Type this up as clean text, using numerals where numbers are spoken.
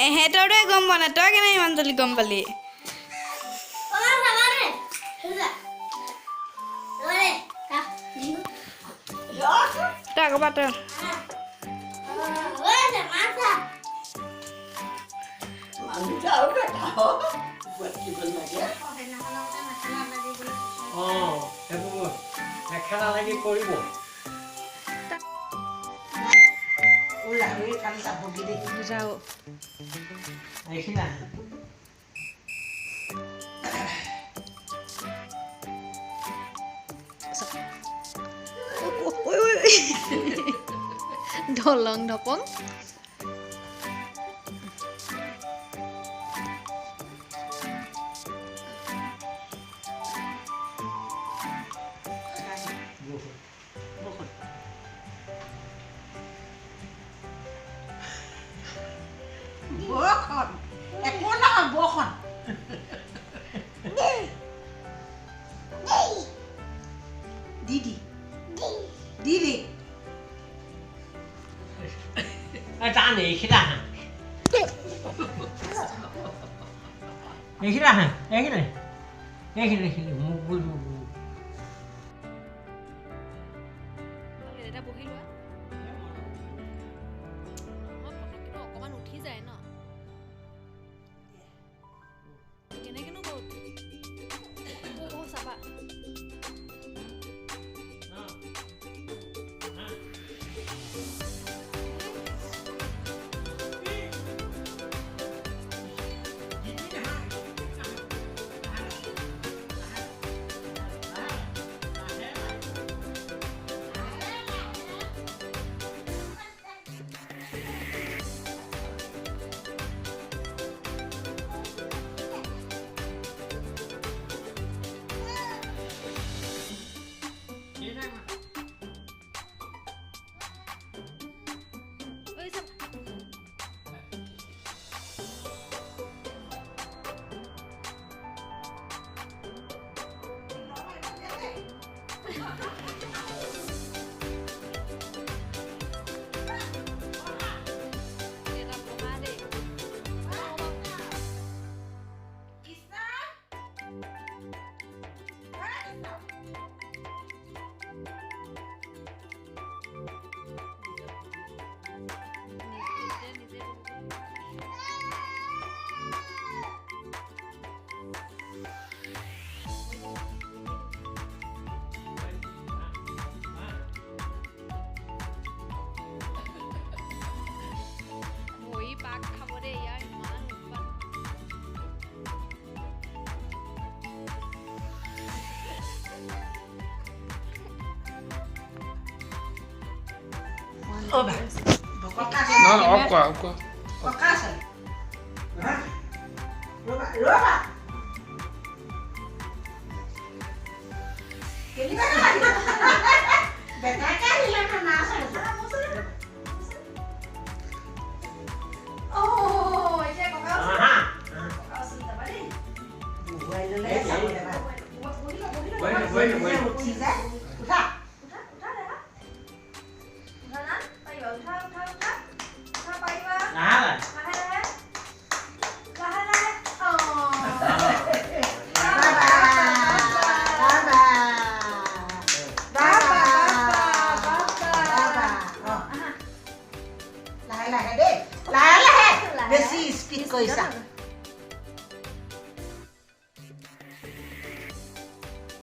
এহেঁতৰে গম পোৱা নাই তই কেনে ইমান জলদি গম পালি তই আকৌ পাত মেখেলা লাগি কৰিব যাও আহিছিলা ঢলং ঢপং বখন একো নহয় বখন দিদি দিদি জানে এইখিলা এইখিলা এইখিলা এইখিলা এইখিলা মোক বল মোক এটা বহি লোৱা অকমান উঠি যায় ন কেনেকেনো চাবা Não, ó, ó. Casa. Roba, roba. Ele vai lá. Vai cá, ele vai na massa. Oh, esse é qual calça? Calça tá ali? Vai lá, vai. Uta. Bersih speed ko isa.